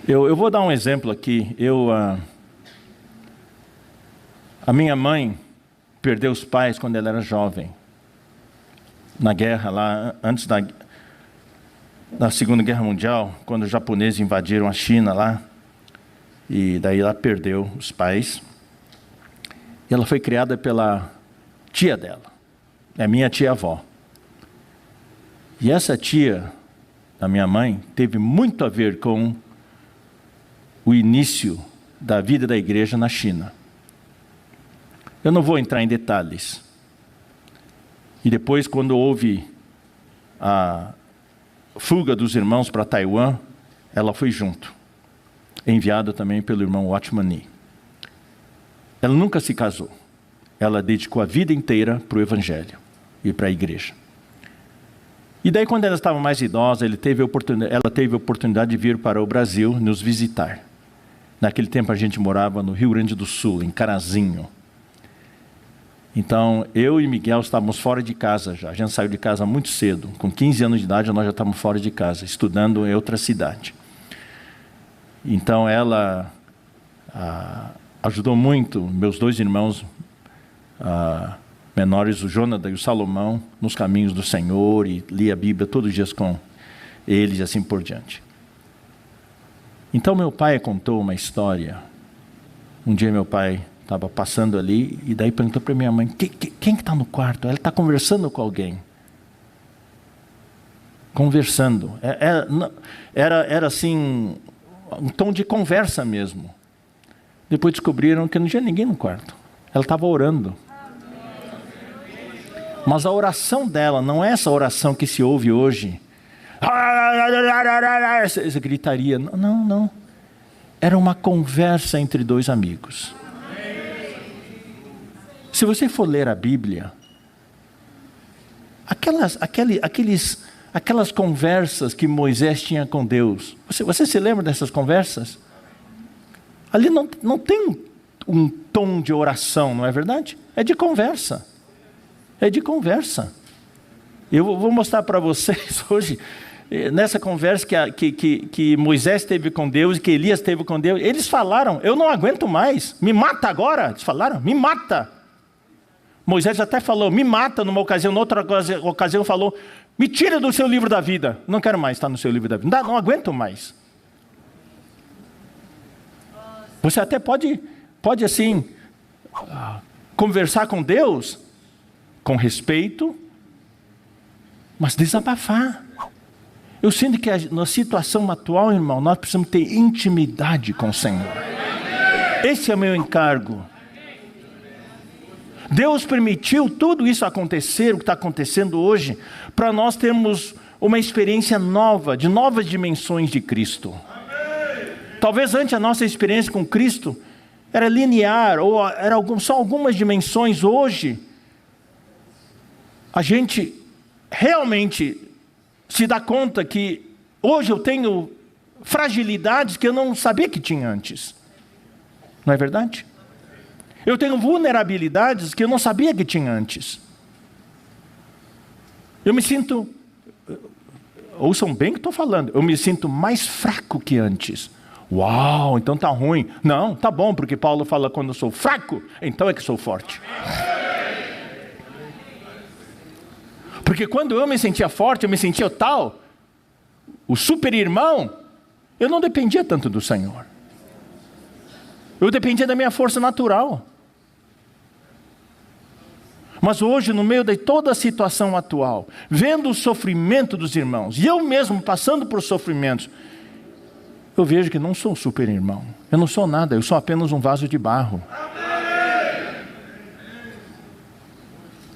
Eu vou dar um exemplo aqui. A minha mãe perdeu os pais quando ela era jovem. Na guerra lá, antes da Segunda Guerra Mundial, quando os japoneses invadiram a China lá. E daí ela perdeu os pais. E ela foi criada pela tia dela. É minha tia-avó. E essa tia da minha mãe teve muito a ver com o início da vida da igreja na China. Eu não vou entrar em detalhes. E depois, quando houve a fuga dos irmãos para Taiwan, ela foi junto, enviada também pelo irmão Watchman Nee. Ela nunca se casou. Ela dedicou a vida inteira para o evangelho e para a igreja. E daí, quando ela estava mais idosa, ela teve a oportunidade de vir para o Brasil nos visitar. Naquele tempo a gente morava no Rio Grande do Sul, em Carazinho. Então, eu e Miguel estávamos fora de casa já. A gente saiu de casa muito cedo. Com 15 anos de idade, nós já estávamos fora de casa, estudando em outra cidade. Então, ela ajudou muito meus dois irmãos menores, o Jonathan e o Salomão, nos caminhos do Senhor, e lia a Bíblia todos os dias com eles e assim por diante. Então meu pai contou uma história. Um dia meu pai estava passando ali e daí perguntou para minha mãe, quem que está no quarto? Ela está conversando com alguém. Conversando. Era assim, um tom de conversa mesmo. Depois descobriram que não tinha ninguém no quarto. Ela estava orando. Mas a oração dela não é essa oração que se ouve hoje. Essa gritaria. Não. Era uma conversa entre dois amigos. Se você for ler a Bíblia, aquelas conversas que Moisés tinha com Deus, você se lembra dessas conversas? Ali não tem um tom de oração, não é verdade? É de conversa. É de conversa. Eu vou mostrar para vocês hoje, nessa conversa que Moisés teve com Deus e que Elias teve com Deus, eles falaram, eu não aguento mais, me mata agora. Eles falaram, me mata. Moisés até falou, me mata numa ocasião, noutra ocasião falou, me tira do seu livro da vida. Não quero mais estar no seu livro da vida. Não aguento mais. Você até pode assim, conversar com Deus, com respeito, mas desabafar. Eu sinto que na situação atual, irmão, nós precisamos ter intimidade com o Senhor. Esse é o meu encargo. Deus permitiu tudo isso acontecer, o que está acontecendo hoje, para nós termos uma experiência nova, de novas dimensões de Cristo. Talvez antes a nossa experiência com Cristo era linear, ou era só algumas dimensões. Hoje, a gente realmente se dá conta que hoje eu tenho fragilidades que eu não sabia que tinha antes. Não é verdade? Eu tenho vulnerabilidades que eu não sabia que tinha antes. Eu me sinto, ouçam bem o que estou falando, eu me sinto mais fraco que antes. Uau, então está ruim. Não, está bom, porque Paulo fala, quando eu sou fraco, então é que sou forte. Porque quando eu me sentia forte, eu me sentia tal, o super irmão, eu não dependia tanto do Senhor. Eu dependia da minha força natural. Mas hoje, no meio de toda a situação atual, vendo o sofrimento dos irmãos, e eu mesmo passando por sofrimentos, eu vejo que não sou super irmão. Eu não sou nada, eu sou apenas um vaso de barro.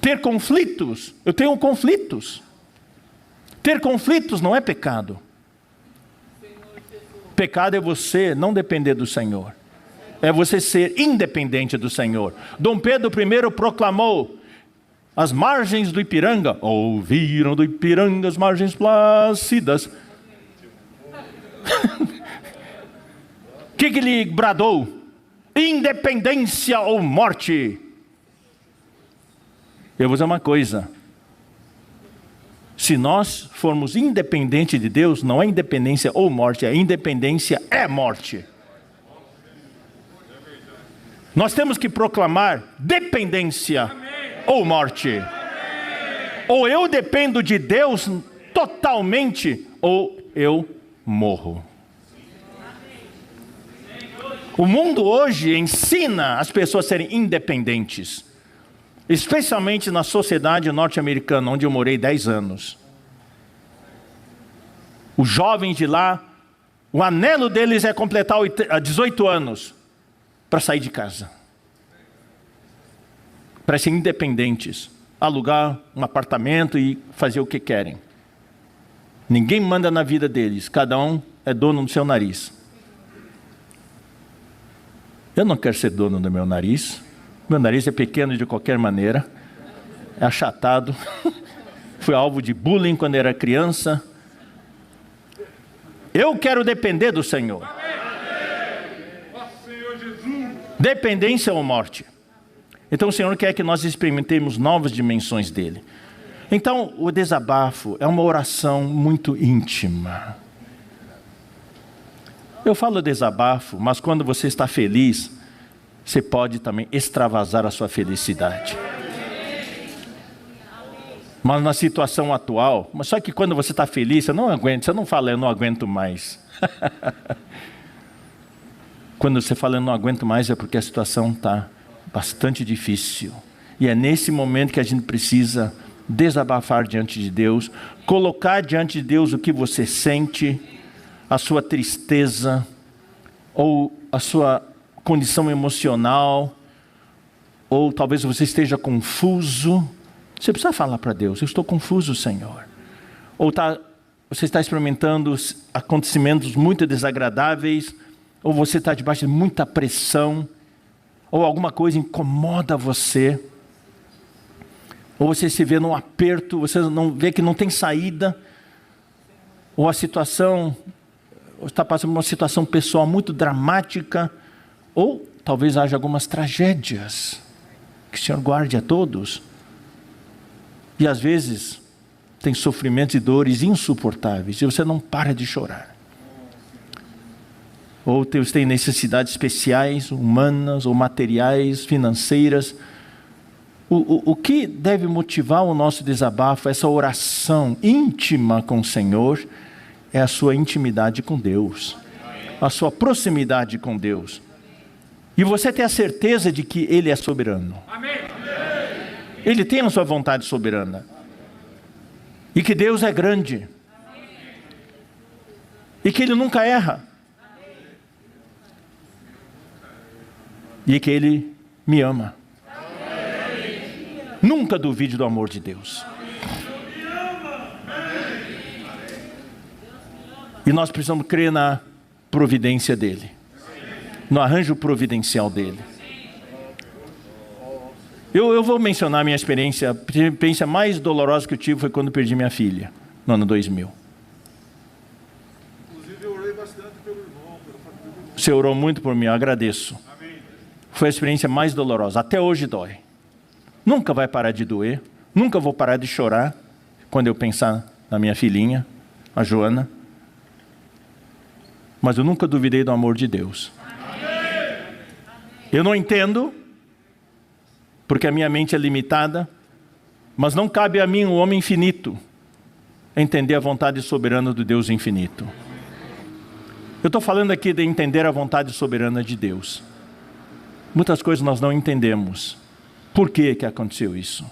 Ter conflitos, eu tenho conflitos. Ter conflitos não é pecado. Pecado é você não depender do Senhor. É você ser independente do Senhor. Dom Pedro I proclamou, as margens do Ipiranga, ouviram do Ipiranga as margens plácidas. O que ele bradou? Independência ou morte. Eu vou dizer uma coisa. Se nós formos independentes de Deus, não é independência ou morte, é independência é morte. Nós temos que proclamar dependência ou morte. Ou eu dependo de Deus totalmente, ou eu morro. O mundo hoje ensina as pessoas a serem independentes, especialmente na sociedade norte-americana, onde eu morei 10 anos. Os jovens de lá, o anelo deles é completar 18 anos para sair de casa, para serem independentes, alugar um apartamento e fazer o que querem. Ninguém manda na vida deles, cada um é dono do seu nariz. Eu não quero ser dono do meu nariz. Meu nariz é pequeno de qualquer maneira, é achatado. Fui alvo de bullying quando era criança. Eu quero depender do Senhor. Dependência ou morte. Então o Senhor quer que nós experimentemos novas dimensões dele. Então o desabafo é uma oração muito íntima. Eu falo desabafo, mas quando você está feliz, você pode também extravasar a sua felicidade. Mas na situação atual, mas só que quando você está feliz, você não aguenta, você não fala, eu não aguento mais. Quando você fala, eu não aguento mais, é porque a situação está bastante difícil. E é nesse momento que a gente precisa desabafar diante de Deus, colocar diante de Deus o que você sente, a sua tristeza, ou a sua condição emocional, ou talvez você esteja confuso. Você precisa falar para Deus, eu estou confuso, Senhor. Ou você está experimentando acontecimentos muito desagradáveis, ou você está debaixo de muita pressão, ou alguma coisa incomoda você, ou você se vê num aperto, você não vê que não tem saída, ou a situação, está passando por uma situação pessoal muito dramática, ou talvez haja algumas tragédias, que o Senhor guarde a todos. E às vezes tem sofrimentos e dores insuportáveis, e você não para de chorar. Ou você tem necessidades especiais, humanas ou materiais, financeiras. O que deve motivar o nosso desabafo, essa oração íntima com o Senhor, é a sua intimidade com Deus, a sua proximidade com Deus. E você ter a certeza de que Ele é soberano. Ele tem a sua vontade soberana. E que Deus é grande. E que Ele nunca erra. E que Ele me ama. Nunca duvide do amor de Deus. E nós precisamos crer na providência dEle, no arranjo providencial dEle. Eu vou mencionar a minha experiência. A experiência mais dolorosa que eu tive foi quando perdi minha filha, no ano 2000. Inclusive eu orei bastante pelo irmão, pela família. Você orou muito por mim, eu agradeço. Amém. Foi a experiência mais dolorosa, até hoje dói. Nunca vai parar de doer, nunca vou parar de chorar quando eu pensar na minha filhinha, a Joana. Mas eu nunca duvidei do amor de Deus. Eu não entendo, porque a minha mente é limitada, mas não cabe a mim, o homem infinito, entender a vontade soberana do Deus infinito. Eu estou falando aqui de entender a vontade soberana de Deus. Muitas coisas nós não entendemos. Por que aconteceu isso?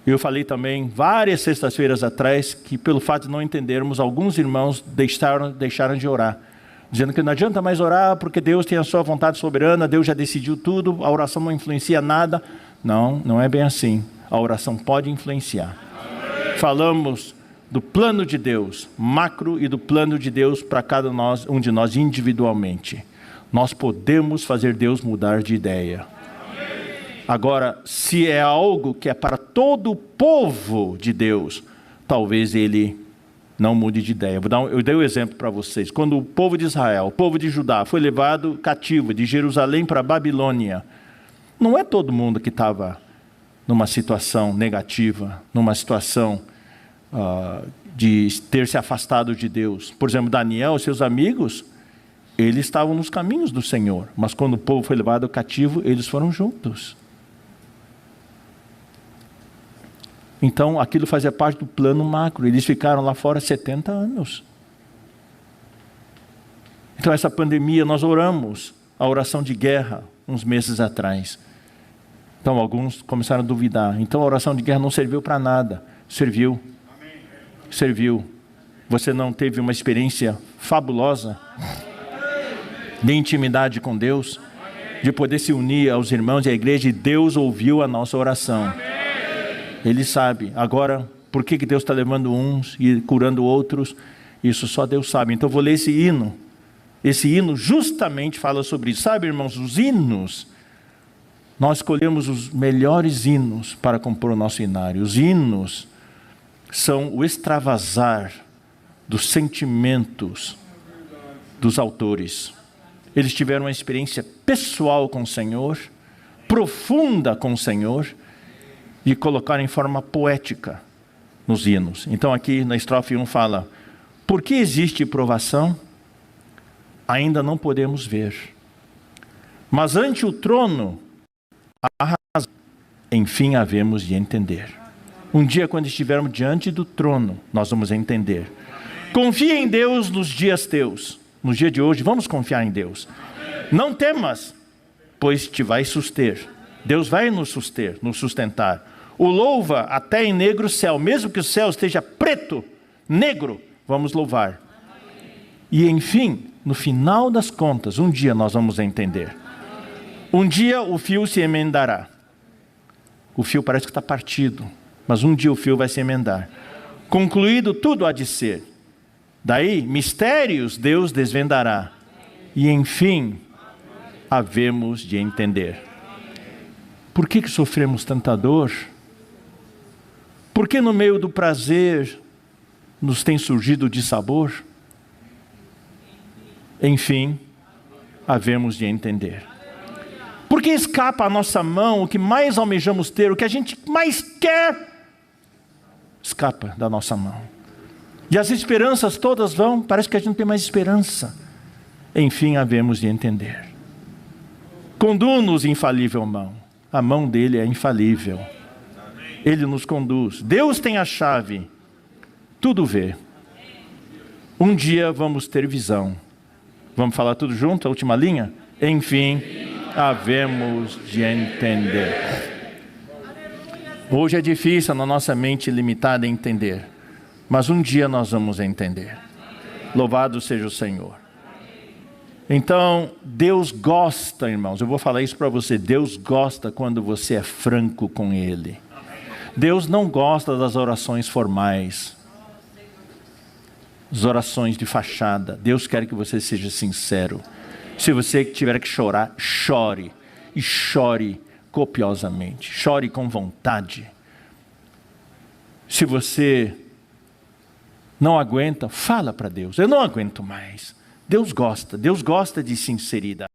Eu falei também várias sextas-feiras atrás que pelo fato de não entendermos, alguns irmãos deixaram de orar, dizendo que não adianta mais orar porque Deus tem a sua vontade soberana, Deus já decidiu tudo, a oração não influencia nada. Não, não é bem assim. A oração pode influenciar. Falamos do plano de Deus macro e do plano de Deus para cada um de nós individualmente. Nós podemos fazer Deus mudar de ideia. Agora, se é algo que é para todo o povo de Deus, talvez Ele não mude de ideia. Eu dei um exemplo para vocês. Quando o povo de Israel, o povo de Judá, foi levado cativo de Jerusalém para a Babilônia, não é todo mundo que estava numa situação negativa, numa situação de ter se afastado de Deus. Por exemplo, Daniel e seus amigos, eles estavam nos caminhos do Senhor, mas quando o povo foi levado cativo, eles foram juntos. Então, aquilo fazia parte do plano macro. Eles ficaram lá fora 70 anos. Então, essa pandemia, nós oramos a oração de guerra uns meses atrás. Então, alguns começaram a duvidar. Então, a oração de guerra não serviu para nada. Serviu. Serviu. Você não teve uma experiência fabulosa de intimidade com Deus, de poder se unir aos irmãos e à igreja, e Deus ouviu a nossa oração. Ele sabe. Agora, por que Deus está levando uns e curando outros? Isso só Deus sabe. Então, eu vou ler esse hino. Esse hino justamente fala sobre isso. Sabe, irmãos, os hinos, nós escolhemos os melhores hinos para compor o nosso hinário. Os hinos são o extravasar dos sentimentos dos autores. Eles tiveram uma experiência pessoal com o Senhor, profunda com o Senhor, e colocaram em forma poética nos hinos. Então aqui na estrofe 1 fala: por que existe provação? Ainda não podemos ver. Mas ante o trono, a razão, enfim havemos de entender. Um dia, quando estivermos diante do trono, nós vamos entender. Confia em Deus nos dias teus. No dia de hoje, vamos confiar em Deus. Não temas, pois te vai suster. Deus vai nos sustentar. O louva até em negro céu, mesmo que o céu esteja preto, negro, vamos louvar. E enfim, no final das contas, um dia nós vamos entender. Um dia o fio se emendará. O fio parece que está partido, mas um dia o fio vai se emendar. Concluído tudo há de ser. Daí, mistérios Deus desvendará. E enfim, havemos de entender. Por que sofremos tanta dor? Por que no meio do prazer nos tem surgido o dissabor? Enfim, havemos de entender. Por que escapa à nossa mão o que mais almejamos ter, o que a gente mais quer, escapa da nossa mão. E as esperanças todas vão, parece que a gente não tem mais esperança. Enfim, havemos de entender. Conduz-nos, infalível mão. A mão dele é infalível. Ele nos conduz. Deus tem a chave. Tudo vê. Um dia vamos ter visão. Vamos falar tudo junto, a última linha? Enfim, havemos de entender. Hoje é difícil na nossa mente limitada entender. Mas um dia nós vamos entender. Louvado seja o Senhor. Então, Deus gosta, irmãos, eu vou falar isso para você. Deus gosta quando você é franco com Ele. Deus não gosta das orações formais, as orações de fachada. Deus quer que você seja sincero. Se você tiver que chorar, chore. E chore copiosamente. Chore com vontade. Se você não aguenta, fala para Deus. Eu não aguento mais. Deus gosta de sinceridade.